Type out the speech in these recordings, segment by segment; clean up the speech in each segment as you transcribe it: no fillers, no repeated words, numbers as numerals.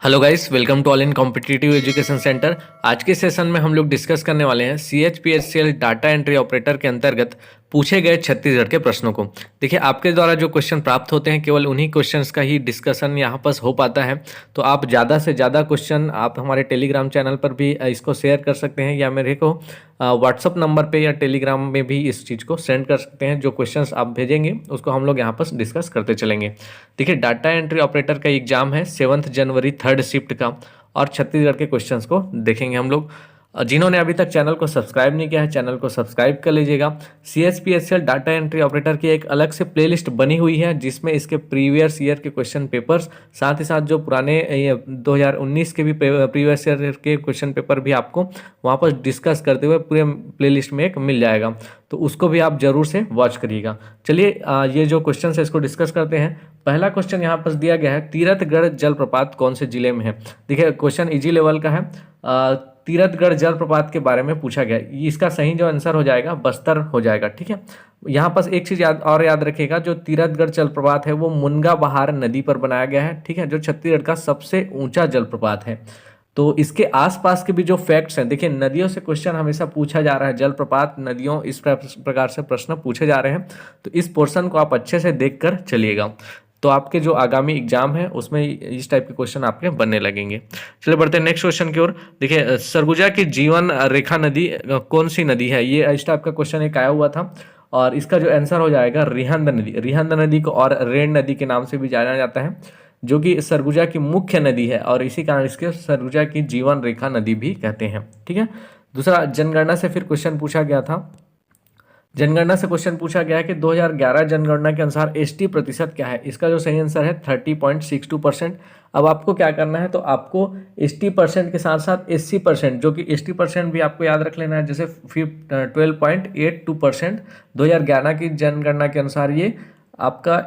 Hello guys, welcome to all in competitive education centre. आज के session में हम लोग डिस्कस करने वाले हैं CHPSCL डाटा एंट्री ऑपरेटर के अंतर्गत पूछे गए छत्तीसगढ़ के प्रश्नों को। देखिए, आपके द्वारा जो क्वेश्चन प्राप्त होते हैं केवल उन्हीं क्वेश्चंस का ही डिस्कशन यहाँ पर हो पाता है। तो आप ज़्यादा से ज़्यादा क्वेश्चन आप हमारे टेलीग्राम चैनल पर भी इसको शेयर कर सकते हैं, या मेरे को व्हाट्सअप नंबर पे या टेलीग्राम में भी इस चीज़ को सेंड कर सकते हैं। जो क्वेश्चंस आप भेजेंगे उसको हम लोग यहाँ पर डिस्कस करते चलेंगे। देखिए, डाटा एंट्री ऑपरेटर का एग्जाम है 7 जनवरी 3rd शिफ्ट का, और छत्तीसगढ़ के क्वेश्चंस को देखेंगे हम लोग। जिन्होंने अभी तक चैनल को सब्सक्राइब नहीं किया है, चैनल को सब्सक्राइब कर लीजिएगा। CHPSCL डाटा एंट्री ऑपरेटर की एक अलग से प्लेलिस्ट बनी हुई है, जिसमें इसके प्रीवियस ईयर के क्वेश्चन पेपर्स, साथ ही साथ जो पुराने 2019 के भी प्रीवियस ईयर के क्वेश्चन पेपर भी आपको वहाँ पर डिस्कस करते हुए पूरे प्लेलिस्ट में एक मिल जाएगा। तो उसको भी आप जरूर से वॉच करिएगा। चलिए, ये जो क्वेश्चन है इसको डिस्कस करते हैं। पहला क्वेश्चन यहाँ पर दिया गया है, तीरथगढ़ जलप्रपात कौन से जिले में है। देखिए, क्वेश्चन इजी लेवल का है। तीरथगढ़ जलप्रपात के बारे में पूछा गया है। इसका सही जो आंसर हो जाएगा बस्तर हो जाएगा। ठीक है, यहाँ पर एक चीज याद रखिएगा, जो तीरथगढ़ जलप्रपात है वो मुनगा बहार नदी पर बनाया गया है। ठीक है, जो छत्तीसगढ़ का सबसे ऊंचा जलप्रपात है। तो इसके आसपास के भी जो फैक्ट्स हैं, देखिए नदियों से क्वेश्चन हमेशा पूछा जा रहा है, जलप्रपात, नदियों, इस प्रकार से प्रश्न पूछे जा रहे हैं। तो इस पोर्शन को आप अच्छे से देखकर चलिएगा, तो आपके जो आगामी एग्जाम है उसमें इस टाइप के क्वेश्चन आपके बनने लगेंगे। चलिए बढ़ते हैं नेक्स्ट क्वेश्चन की ओर। देखिए, सरगुजा की जीवन रेखा नदी कौन सी नदी है, ये इस टाइप का क्वेश्चन एक आया हुआ था, और इसका जो आंसर हो जाएगा रिहंद नदी। रिहंद नदी को और रेण नदी के नाम से भी जाना जाता है, जो कि सरगुजा की मुख्य नदी है, और इसी कारण इसके सरगुजा की जीवन रेखा नदी भी कहते हैं। ठीक है, दूसरा, जनगणना से फिर क्वेश्चन पूछा गया था। जनगणना से क्वेश्चन पूछा गया है कि 2011 जनगणना के अनुसार ST प्रतिशत क्या है। इसका जो सही आंसर है 30.62%। अब आपको क्या करना है, तो आपको ST% के साथ साथ SC%, जो कि ST% भी आपको याद रख लेना है, जैसे 12.82% 2011 की जनगणना के अनुसार ये आपका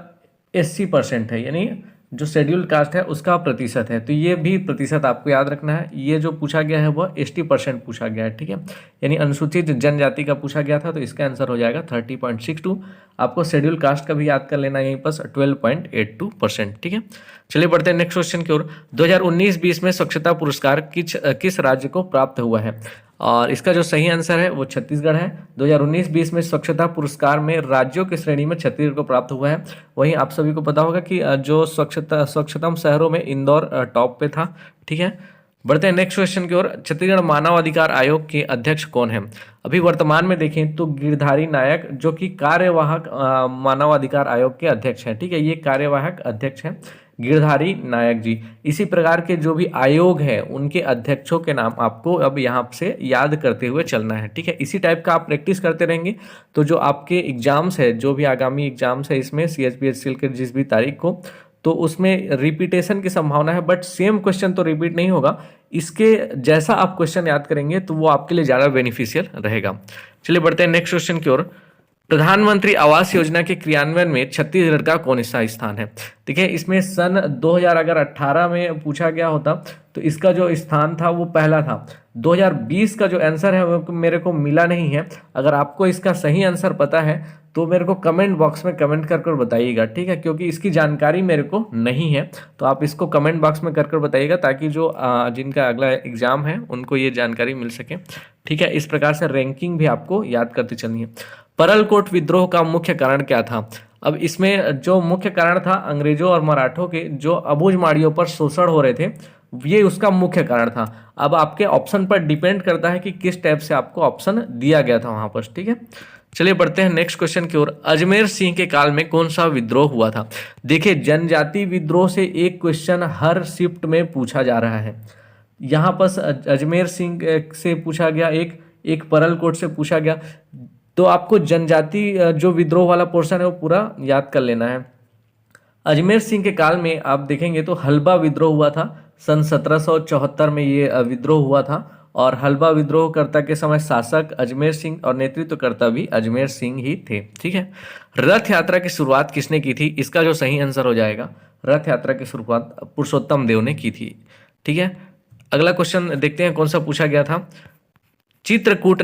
SC% है, यानी जो शेड्यूल्ड कास्ट है उसका प्रतिशत है। तो ये भी प्रतिशत आपको याद रखना है। ये जो पूछा गया है वह ST% पूछा गया है। ठीक है, यानी अनुसूचित जनजाति का पूछा गया था, तो इसका आंसर हो जाएगा 30.62। आपको शेड्यूल कास्ट का भी याद कर लेना है, यहीं पर 12.82%। ठीक है, चलिए बढ़ते हैं नेक्स्ट क्वेश्चन की ओर। 2019-20 में स्वच्छता पुरस्कार किस राज्य को प्राप्त हुआ है, और इसका जो सही आंसर है वो छत्तीसगढ़ है। 2019-20 में स्वच्छता पुरस्कार में राज्यों की श्रेणी में छत्तीसगढ़ को प्राप्त हुआ है। वहीं आप सभी को पता होगा कि जो स्वच्छतम शहरों में इंदौर टॉप पे था। ठीक है, बढ़ते हैं नेक्स्ट क्वेश्चन की ओर। छत्तीसगढ़ मानव अधिकार आयोग के अध्यक्ष कौन है। अभी वर्तमान में देखें तो गिरधारी नायक, जो कि कार्यवाहक मानव अधिकार आयोग के अध्यक्ष हैं। ठीक है, ये कार्यवाहक अध्यक्ष हैं गिरधारी नायक जी। इसी प्रकार के जो भी आयोग है उनके अध्यक्षों के नाम आपको अब यहाँ से याद करते हुए चलना है। ठीक है, इसी टाइप का आप प्रैक्टिस करते रहेंगे तो जो आपके एग्जाम्स है, जो भी आगामी एग्जाम्स है इसमें CHPSCL के जिस भी तारीख को, तो उसमें रिपीटेशन की संभावना है, बट सेम क्वेश्चन तो रिपीट नहीं होगा। इसके जैसा आप क्वेश्चन याद करेंगे तो वो आपके लिए ज़्यादा बेनिफिशियल रहेगा। चलिए बढ़ते हैं नेक्स्ट क्वेश्चन की ओर। प्रधानमंत्री आवास योजना के क्रियान्वयन में छत्तीसगढ़ का कौन सा स्थान है। देखिए, इसमें सन 2018 में पूछा गया होता तो इसका जो स्थान था वो पहला था। 2020 का जो आंसर है वो मेरे को मिला नहीं है। अगर आपको इसका सही आंसर पता है तो मेरे को कमेंट बॉक्स में कमेंट कर कर बताइएगा। ठीक है, क्योंकि इसकी जानकारी मेरे को नहीं है, तो आप इसको कमेंट बॉक्स में कर कर बताइएगा, ताकि जो जिनका अगला एग्जाम है उनको ये जानकारी मिल सके। ठीक है, इस प्रकार से रैंकिंग भी आपको याद करते चलनी है। परलकोट विद्रोह का मुख्य कारण क्या था। अब इसमें जो मुख्य कारण था, अंग्रेजों और मराठों के जो अबूझमाड़ियों पर शोषण हो रहे थे, ये उसका मुख्य कारण था। अब आपके ऑप्शन पर डिपेंड करता है कि किस टाइप से आपको ऑप्शन दिया गया था वहां पर। ठीक है, चलिए बढ़ते हैं नेक्स्ट क्वेश्चन की ओर। अजमेर सिंह के काल में कौन सा विद्रोह हुआ था। देखिए, जनजाति विद्रोह से एक क्वेश्चन हर शिफ्ट में पूछा जा रहा है। यहाँ पर अजमेर सिंह से पूछा गया, एक परलकोट से पूछा गया, तो आपको जनजाति जो विद्रोह वाला पोर्शन है वो पूरा याद कर लेना है। अजमेर सिंह के काल में आप देखेंगे तो हल्बा विद्रोह हुआ था। सन 1774 में ये विद्रोह हुआ था, और हल्बा विद्रोहकर्ता के समय शासक अजमेर सिंह और नेतृत्वकर्ता भी अजमेर सिंह ही थे। ठीक है, रथ यात्रा की शुरुआत किसने की थी। इसका जो सही आंसर हो जाएगा, रथ यात्रा की शुरुआत पुरुषोत्तम देव ने की थी। ठीक है, अगला क्वेश्चन देखते हैं कौन सा पूछा गया था। चित्रकूट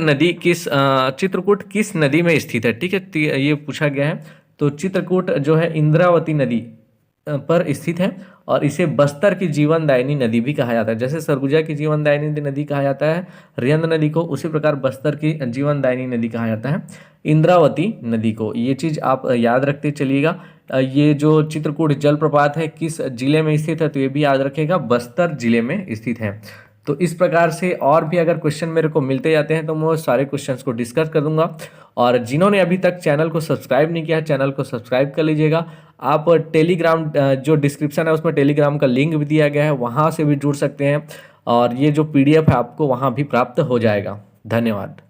किस नदी में स्थित है। ठीक है, ये पूछा गया है। तो चित्रकूट जो है इंद्रावती नदी, पर स्थित है और इसे बस्तर की जीवनदायिनी नदी भी कहा जाता है। जैसे सरगुजा की जीवनदायिनी नदी कहा जाता है रिहंद नदी को, उसी प्रकार बस्तर की जीवनदायिनी नदी कहा जाता है इंद्रावती नदी को। ये चीज़ आप याद रखते चलिएगा। ये जो चित्रकूट जलप्रपात है किस जिले में स्थित है, तो ये भी याद रखिएगा बस्तर जिले में स्थित है। तो इस प्रकार से और भी अगर क्वेश्चन मेरे को मिलते जाते हैं तो मैं वो सारे क्वेश्चंस को डिस्कस कर दूंगा। और जिन्होंने अभी तक चैनल को सब्सक्राइब नहीं किया है, चैनल को सब्सक्राइब कर लीजिएगा। आप टेलीग्राम जो डिस्क्रिप्शन है उसमें टेलीग्राम का लिंक भी दिया गया है, वहाँ से भी जुड़ सकते हैं और ये जो PDF है आपको वहाँ भी प्राप्त हो जाएगा। धन्यवाद।